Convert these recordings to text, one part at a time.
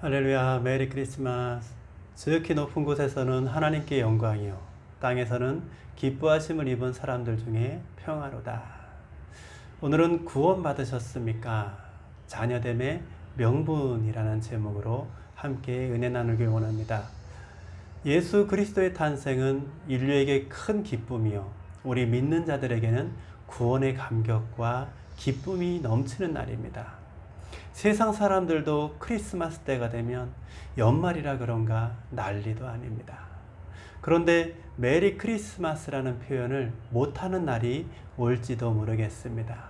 할렐루야, 메리 크리스마스. 지극히 높은 곳에서는 하나님께 영광이요, 땅에서는 기뻐하심을 입은 사람들 중에 평화로다. 오늘은 구원 받으셨습니까? 자녀됨의 명분이라는 제목으로 함께 은혜 나누길 원합니다. 예수 그리스도의 탄생은 인류에게 큰 기쁨이요, 우리 믿는 자들에게는 구원의 감격과 기쁨이 넘치는 날입니다. 세상 사람들도 크리스마스 때가 되면 연말이라 그런가 난리도 아닙니다. 그런데 메리 크리스마스라는 표현을 못하는 날이 올지도 모르겠습니다.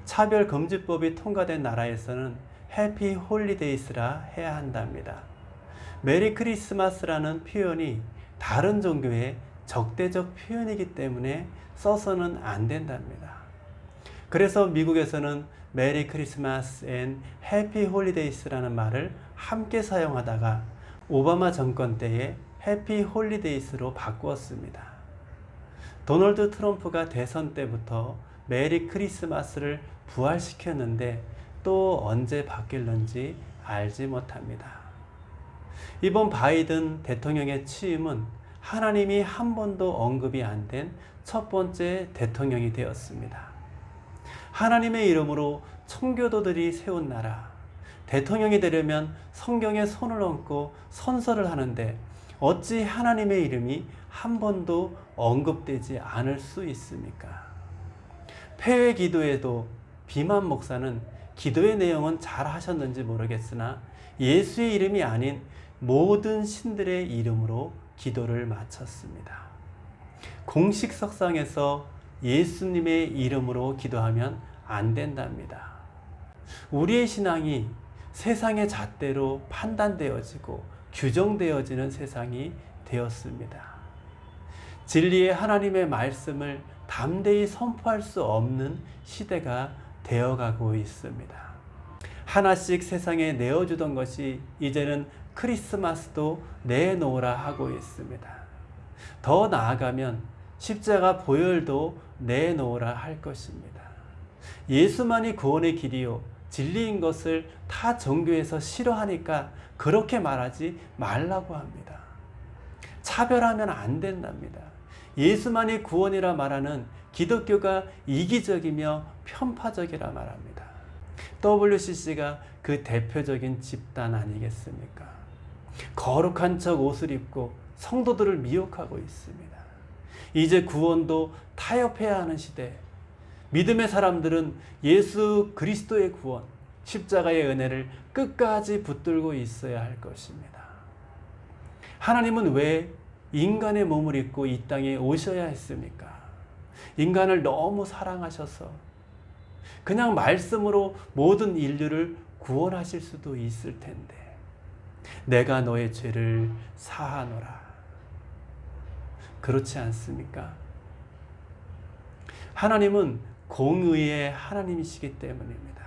차별금지법이 통과된 나라에서는 해피 홀리데이스라 해야 한답니다. 메리 크리스마스라는 표현이 다른 종교의 적대적 표현이기 때문에 써서는 안 된답니다. 그래서 미국에서는 메리 크리스마스 앤 해피 홀리데이스라는 말을 함께 사용하다가 오바마 정권 때에 해피 홀리데이스로 바꾸었습니다. 도널드 트럼프가 대선 때부터 메리 크리스마스를 부활시켰는데 또 언제 바뀔는지 알지 못합니다. 이번 바이든 대통령의 취임은 하나님이 한 번도 언급이 안 된 첫 번째 대통령이 되었습니다. 하나님의 이름으로 청교도들이 세운 나라, 대통령이 되려면 성경에 손을 얹고 선서를 하는데 어찌 하나님의 이름이 한 번도 언급되지 않을 수 있습니까? 폐회 기도에도 비만 목사는 기도의 내용은 잘 하셨는지 모르겠으나 예수의 이름이 아닌 모든 신들의 이름으로 기도를 마쳤습니다. 공식 석상에서 예수님의 이름으로 기도하면 안 된답니다. 우리의 신앙이 세상의 잣대로 판단되어지고 규정되어지는 세상이 되었습니다. 진리의 하나님의 말씀을 담대히 선포할 수 없는 시대가 되어가고 있습니다. 하나씩 세상에 내어주던 것이 이제는 크리스마스도 내놓으라 하고 있습니다. 더 나아가면 십자가 보혈도 내놓으라 할 것입니다. 예수만이 구원의 길이요 진리인 것을 타 종교에서 싫어하니까 그렇게 말하지 말라고 합니다. 차별하면 안 된답니다. 예수만이 구원이라 말하는 기독교가 이기적이며 편파적이라 말합니다. WCC가 그 대표적인 집단 아니겠습니까? 거룩한 척 옷을 입고 성도들을 미혹하고 있습니다. 이제 구원도 타협해야 하는 시대, 믿음의 사람들은 예수 그리스도의 구원, 십자가의 은혜를 끝까지 붙들고 있어야 할 것입니다. 하나님은 왜 인간의 몸을 입고 이 땅에 오셔야 했습니까? 인간을 너무 사랑하셔서 그냥 말씀으로 모든 인류를 구원하실 수도 있을 텐데, 내가 너의 죄를 사하노라. 그렇지 않습니까? 하나님은 공의의 하나님이시기 때문입니다.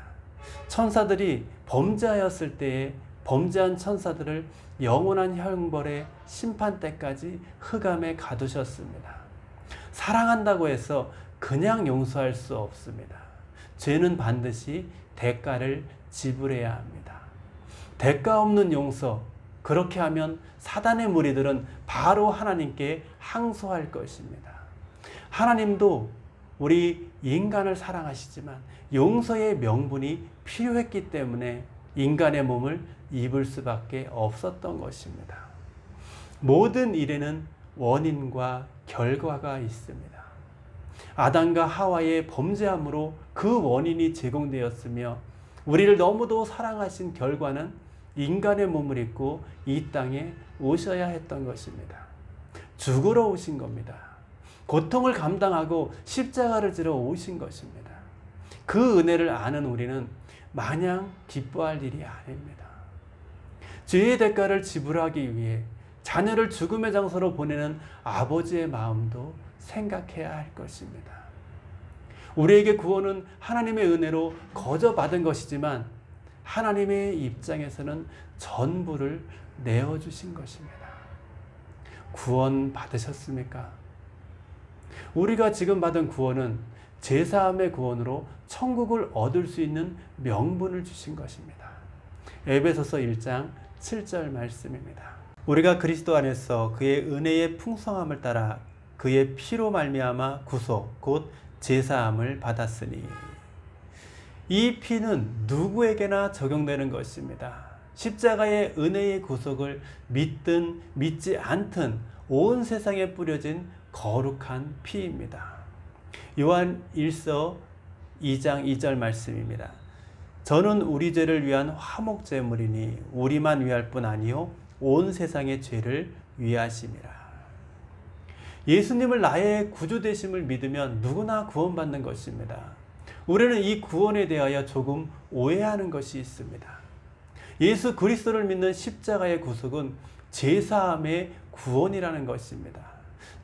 천사들이 범죄하였을 때에 범죄한 천사들을 영원한 형벌의 심판 때까지 흑암에 가두셨습니다. 사랑한다고 해서 그냥 용서할 수 없습니다. 죄는 반드시 대가를 지불해야 합니다. 대가 없는 용서, 그렇게 하면 사단의 무리들은 바로 하나님께 항소할 것입니다. 하나님도 우리 인간을 사랑하시지만 용서의 명분이 필요했기 때문에 인간의 몸을 입을 수밖에 없었던 것입니다. 모든 일에는 원인과 결과가 있습니다. 아담과 하와의 범죄함으로 그 원인이 제공되었으며 우리를 너무도 사랑하신 결과는 인간의 몸을 입고 이 땅에 오셔야 했던 것입니다. 죽으러 오신 겁니다. 고통을 감당하고 십자가를 지러 오신 것입니다. 그 은혜를 아는 우리는 마냥 기뻐할 일이 아닙니다. 죄의 대가를 지불하기 위해 자녀를 죽음의 장소로 보내는 아버지의 마음도 생각해야 할 것입니다. 우리에게 구원은 하나님의 은혜로 거저 받은 것이지만 하나님의 입장에서는 전부를 내어주신 것입니다. 구원 받으셨습니까? 우리가 지금 받은 구원은 제사함의 구원으로 천국을 얻을 수 있는 명분을 주신 것입니다. 에베소서 1장 7절 말씀입니다. 우리가 그리스도 안에서 그의 은혜의 풍성함을 따라 그의 피로 말미암아 구속 곧 제사함을 받았으니, 이 피는 누구에게나 적용되는 것입니다. 십자가의 은혜의 구속을 믿든 믿지 않든 온 세상에 뿌려진 거룩한 피입니다. 요한 1서 2장 2절 말씀입니다. 저는 우리 죄를 위한 화목 제물이니 우리만 위할 뿐 아니요 온 세상의 죄를 위하심이라. 예수님을 나의 구주 되심을 믿으면 누구나 구원받는 것입니다. 우리는 이 구원에 대하여 조금 오해하는 것이 있습니다. 예수 그리스도를 믿는 십자가의 구속은 제사함의 구원이라는 것입니다.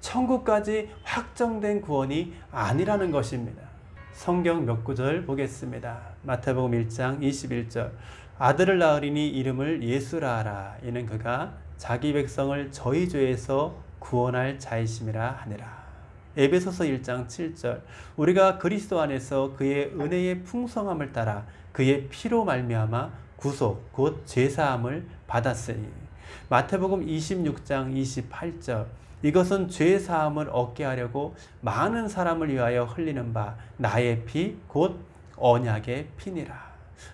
천국까지 확정된 구원이 아니라는 것입니다. 성경 몇 구절 보겠습니다. 마태복음 1장 21절. 아들을 낳으리니 이름을 예수라 하라. 이는 그가 자기 백성을 저희 죄에서 구원할 자이심이라 하니라. 에베소서 1장 7절. 우리가 그리스도 안에서 그의 은혜의 풍성함을 따라 그의 피로 말미암아 구속 곧 제사함을 받았으니. 마태복음 26장 28절. 이것은 죄 사함을 얻게 하려고 많은 사람을 위하여 흘리는 바 나의 피 곧 언약의 피니라.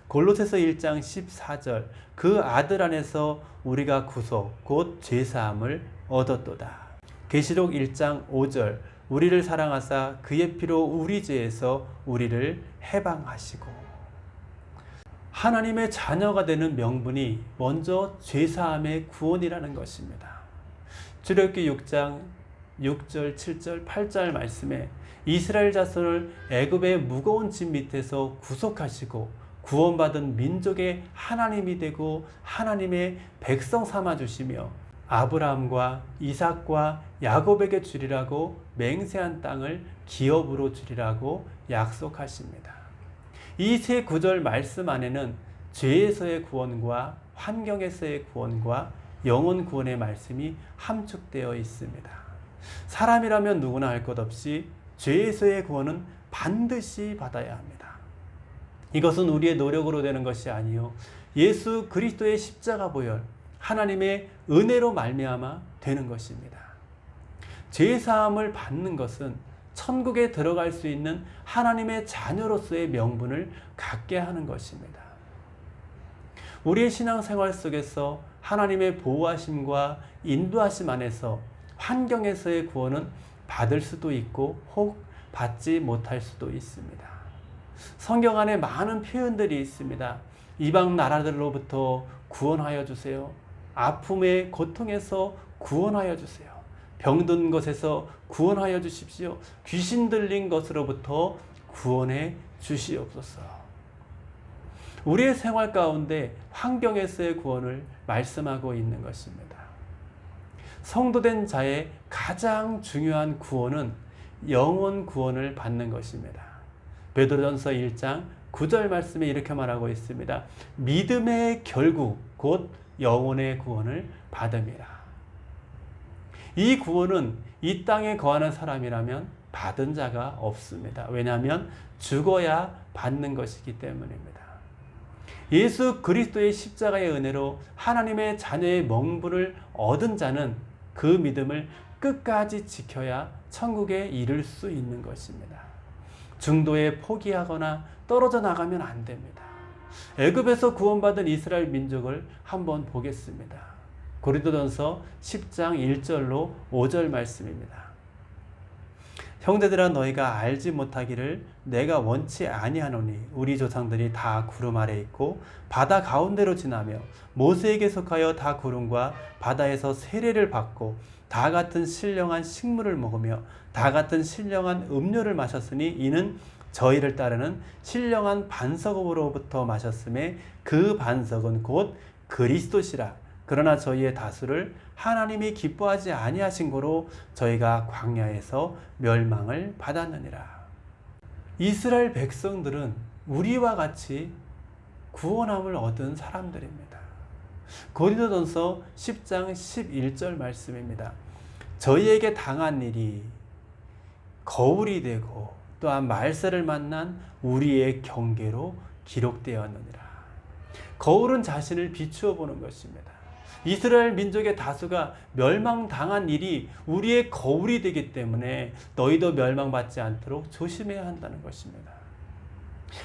골로새서 1장 14절. 그 아들 안에서 우리가 구속 곧 죄 사함을 얻었도다. 계시록 1장 5절. 우리를 사랑하사 그의 피로 우리 죄에서 우리를 해방하시고. 하나님의 자녀가 되는 명분이 먼저 죄 사함의 구원이라는 것입니다. 출애굽기 6장 6절, 7절, 8절 말씀에 이스라엘 자손을 애굽의 무거운 짐 밑에서 구속하시고 구원받은 민족의 하나님이 되고 하나님의 백성 삼아 주시며 아브라함과 이삭과 야곱에게 주리라고 맹세한 땅을 기업으로 주리라고 약속하십니다. 이 세 구절 말씀 안에는 죄에서의 구원과 환경에서의 구원과 영혼 구원의 말씀이 함축되어 있습니다. 사람이라면 누구나 할 것 없이 죄에서의 구원은 반드시 받아야 합니다. 이것은 우리의 노력으로 되는 것이 아니요 예수 그리스도의 십자가 보혈 하나님의 은혜로 말미암아 되는 것입니다. 죄 사함을 받는 것은 천국에 들어갈 수 있는 하나님의 자녀로서의 명분을 갖게 하는 것입니다. 우리의 신앙생활 속에서 하나님의 보호하심과 인도하심 안에서 환경에서의 구원은 받을 수도 있고 혹 받지 못할 수도 있습니다. 성경 안에 많은 표현들이 있습니다. 이방 나라들로부터 구원하여 주세요. 아픔의 고통에서 구원하여 주세요. 병든 것에서 구원하여 주십시오. 귀신 들린 것으로부터 구원해 주시옵소서. 우리의 생활 가운데 환경에서의 구원을 말씀하고 있는 것입니다. 성도된 자의 가장 중요한 구원은 영혼 구원을 받는 것입니다. 베드로전서 1장 9절 말씀에 이렇게 말하고 있습니다. 믿음의 결국 곧 영혼의 구원을 받음이라. 이 구원은 이 땅에 거하는 사람이라면 받은 자가 없습니다. 왜냐하면 죽어야 받는 것이기 때문입니다. 예수 그리스도의 십자가의 은혜로 하나님의 자녀의 명분을 얻은 자는 그 믿음을 끝까지 지켜야 천국에 이를 수 있는 것입니다. 중도에 포기하거나 떨어져 나가면 안 됩니다. 애굽에서 구원받은 이스라엘 민족을 한번 보겠습니다. 고린도전서 10장 1절로 5절 말씀입니다. 형제들아 너희가 알지 못하기를 내가 원치 아니하노니 우리 조상들이 다 구름 아래 있고 바다 가운데로 지나며 모세에게 속하여 다 구름과 바다에서 세례를 받고 다 같은 신령한 식물을 먹으며 다 같은 신령한 음료를 마셨으니 이는 저희를 따르는 신령한 반석으로부터 마셨음에 그 반석은 곧 그리스도시라. 그러나 저희의 다수를 하나님이 기뻐하지 아니하신 고로 저희가 광야에서 멸망을 받았느니라. 이스라엘 백성들은 우리와 같이 구원함을 얻은 사람들입니다. 고린도전서 10장 11절 말씀입니다. 저희에게 당한 일이 거울이 되고 또한 말세를 만난 우리의 경계로 기록되었느니라. 거울은 자신을 비추어 보는 것입니다. 이스라엘 민족의 다수가 멸망당한 일이 우리의 거울이 되기 때문에 너희도 멸망받지 않도록 조심해야 한다는 것입니다.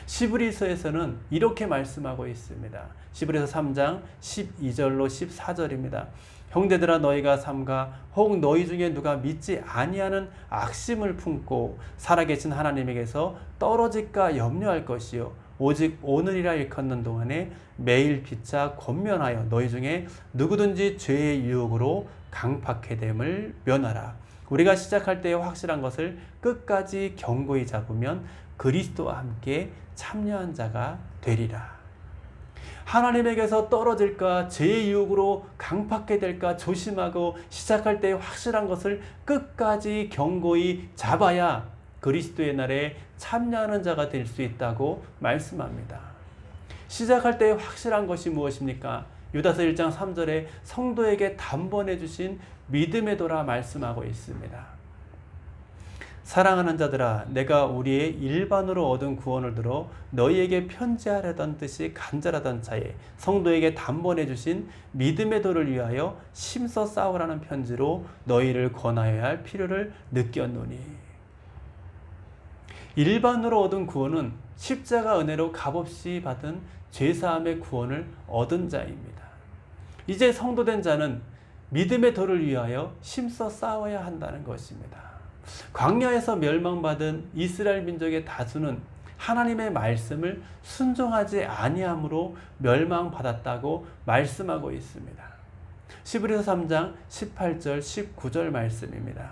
시브리서에서는 이렇게 말씀하고 있습니다. 시브리서 3장 12절로 14절입니다. 형제들아 너희가 삼가 혹 너희 중에 누가 믿지 아니하는 악심을 품고 살아계신 하나님에게서 떨어질까 염려할 것이요 오직 오늘이라 일컫는 동안에 매일 피차 권면하여 너희 중에 누구든지 죄의 유혹으로 강팍해 됨을 면하라. 우리가 시작할 때에 확실한 것을 끝까지 견고히 잡으면 그리스도와 함께 참여한 자가 되리라. 하나님에게서 떨어질까 죄의 유혹으로 강팍해 될까 조심하고 시작할 때에 확실한 것을 끝까지 견고히 잡아야 그리스도의 날에 참여하는 자가 될 수 있다고 말씀합니다. 시작할 때에 확실한 것이 무엇입니까? 유다서 1장 3절에 성도에게 단번에 주신 믿음의 도라 말씀하고 있습니다. 사랑하는 자들아 내가 우리의 일반으로 얻은 구원을 들어 너희에게 편지하려던 뜻이 간절하던 차에 성도에게 단번에 주신 믿음의 도를 위하여 심서 싸우라는 편지로 너희를 권하여야 할 필요를 느꼈노니. 일반으로 얻은 구원은 십자가 은혜로 값없이 받은 죄사함의 구원을 얻은 자입니다. 이제 성도된 자는 믿음의 도를 위하여 심서 싸워야 한다는 것입니다. 광야에서 멸망받은 이스라엘 민족의 다수는 하나님의 말씀을 순종하지 아니함으로 멸망받았다고 말씀하고 있습니다. 시브리서 3장 18절 19절 말씀입니다.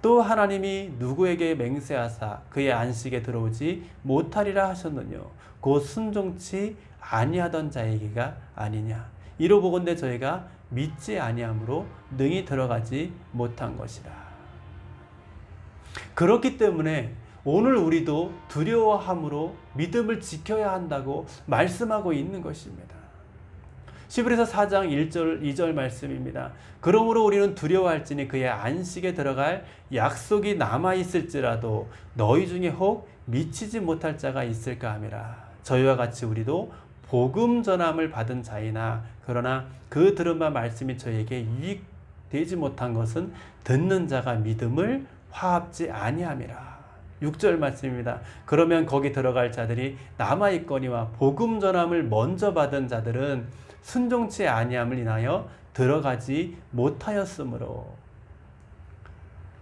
또 하나님이 누구에게 맹세하사 그의 안식에 들어오지 못하리라 하셨느뇨 곧 순종치 아니하던 자에게가 아니냐 이로 보건대 저희가 믿지 아니함으로 능히 들어가지 못한 것이라. 그렇기 때문에 오늘 우리도 두려워함으로 믿음을 지켜야 한다고 말씀하고 있는 것입니다. 시브리서 4장 1절 2절 말씀입니다. 그러므로 우리는 두려워할지니 그의 안식에 들어갈 약속이 남아있을지라도 너희 중에 혹 미치지 못할 자가 있을까 함이라. 저희와 같이 우리도 복음 전함을 받은 자이나 그러나 그 들은 바 말씀이 저희에게 유익되지 못한 것은 듣는 자가 믿음을 화합지 아니함이라. 6절 말씀입니다. 그러면 거기 들어갈 자들이 남아있거니와 복음 전함을 먼저 받은 자들은 순종치 아니함을 인하여 들어가지 못하였으므로.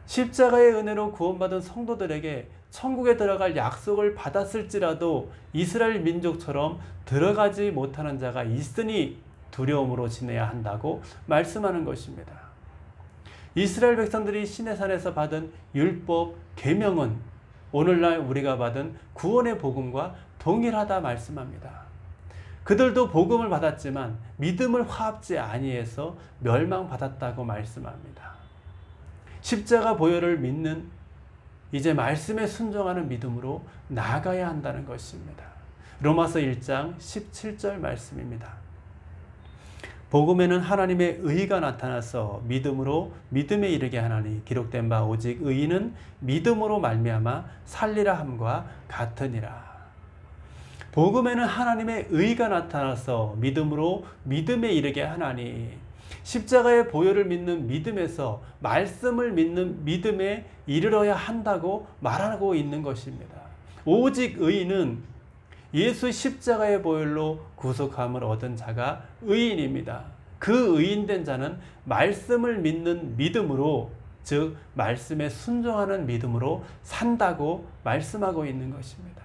십자가의 은혜로 구원받은 성도들에게 천국에 들어갈 약속을 받았을지라도 이스라엘 민족처럼 들어가지 못하는 자가 있으니 두려움으로 지내야 한다고 말씀하는 것입니다. 이스라엘 백성들이 시내산에서 받은 율법, 계명은 오늘날 우리가 받은 구원의 복음과 동일하다 말씀합니다. 그들도 복음을 받았지만 믿음을 화합지 아니해서 멸망받았다고 말씀합니다. 십자가 보혈을 믿는 이제 말씀에 순종하는 믿음으로 나아가야 한다는 것입니다. 로마서 1장 17절 말씀입니다. 복음에는 하나님의 의가 나타나서 믿음으로 믿음에 이르게 하나니 기록된 바 오직 의인은 믿음으로 말미암아 살리라 함과 같으니라. 복음에는 하나님의 의가 나타나서 믿음으로 믿음에 이르게 하나니 십자가의 보혈을 믿는 믿음에서 말씀을 믿는 믿음에 이르러야 한다고 말하고 있는 것입니다. 오직 의인은 예수 십자가의 보혈로 구속함을 얻은 자가 의인입니다. 그 의인된 자는 말씀을 믿는 믿음으로, 즉 말씀에 순종하는 믿음으로 산다고 말씀하고 있는 것입니다.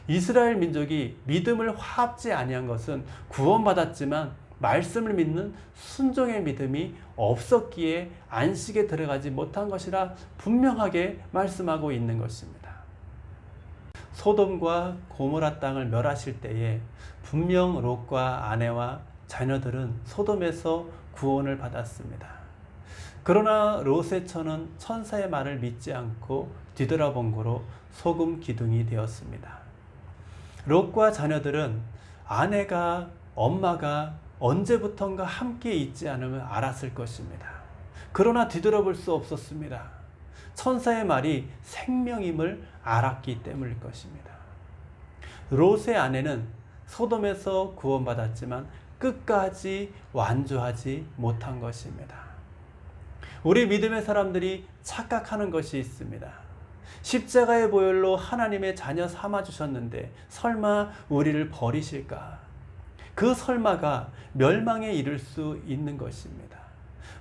이스라엘 민족이 믿음을 화합지 아니한 것은 구원받았지만 말씀을 믿는 순종의 믿음이 없었기에 안식에 들어가지 못한 것이라 분명하게 말씀하고 있는 것입니다. 소돔과 고모라 땅을 멸하실 때에 분명 롯과 아내와 자녀들은 소돔에서 구원을 받았습니다. 그러나 롯의 처는 천사의 말을 믿지 않고 뒤돌아본 고로 소금 기둥이 되었습니다. 롯과 자녀들은 아내가, 엄마가 언제부턴가 함께 있지 않으면 알았을 것입니다. 그러나 뒤돌아볼 수 없었습니다. 천사의 말이 생명임을 알았기 때문일 것입니다. 롯의 아내는 소돔에서 구원받았지만 끝까지 완주하지 못한 것입니다. 우리 믿음의 사람들이 착각하는 것이 있습니다. 십자가의 보혈로 하나님의 자녀 삼아주셨는데 설마 우리를 버리실까? 그 설마가 멸망에 이를 수 있는 것입니다.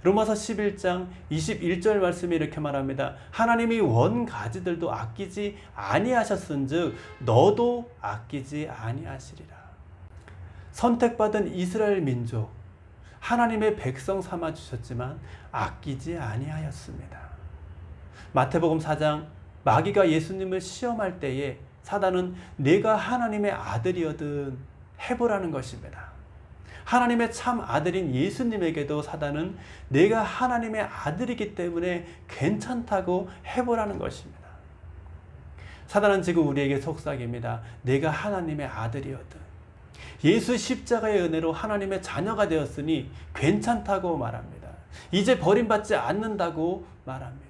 로마서 11장 21절 말씀이 이렇게 말합니다. 하나님이 원가지들도 아끼지 아니하셨은즉 너도 아끼지 아니하시리라. 선택받은 이스라엘 민족, 하나님의 백성 삼아주셨지만 아끼지 아니하였습니다. 마태복음 4장 마귀가 예수님을 시험할 때에 사단은 내가 하나님의 아들이거든 해보라는 것입니다. 하나님의 참 아들인 예수님에게도 사단은 내가 하나님의 아들이기 때문에 괜찮다고 해보라는 것입니다. 사단은 지금 우리에게 속삭입니다. 내가 하나님의 아들이거든. 예수 십자가의 은혜로 하나님의 자녀가 되었으니 괜찮다고 말합니다. 이제 버림받지 않는다고 말합니다.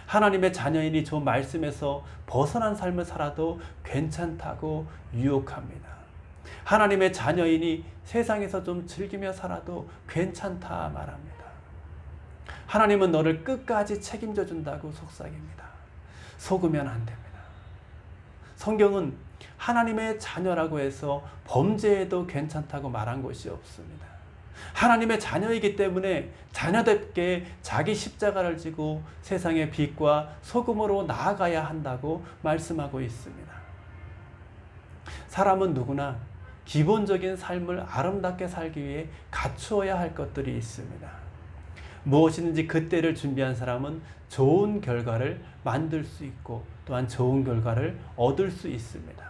하나님의 자녀이니 저 말씀에서 벗어난 삶을 살아도 괜찮다고 유혹합니다. 하나님의 자녀이니 세상에서 좀 즐기며 살아도 괜찮다 말합니다. 하나님은 너를 끝까지 책임져 준다고 속삭입니다. 속으면 안 됩니다. 성경은 하나님의 자녀라고 해서 범죄해도 괜찮다고 말한 것이 없습니다. 하나님의 자녀이기 때문에 자녀답게 자기 십자가를 지고 세상의 빛과 소금으로 나아가야 한다고 말씀하고 있습니다. 사람은 누구나 기본적인 삶을 아름답게 살기 위해 갖추어야 할 것들이 있습니다. 무엇이든지 그때를 준비한 사람은 좋은 결과를 만들 수 있고 또한 좋은 결과를 얻을 수 있습니다.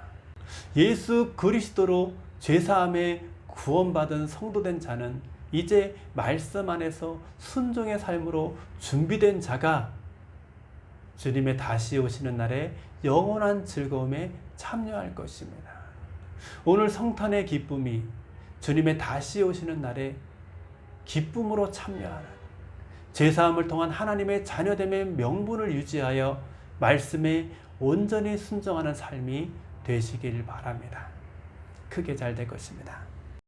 예수 그리스도로 죄사함에 구원받은 성도된 자는 이제 말씀 안에서 순종의 삶으로 준비된 자가 주님의 다시 오시는 날에 영원한 즐거움에 참여할 것입니다. 오늘 성탄의 기쁨이 주님의 다시 오시는 날에 기쁨으로 참여하는 죄사함을 통한 하나님의 자녀됨의 명분을 유지하여 말씀에 온전히 순종하는 삶이 되시길 바랍니다. 크게 잘 될 것입니다.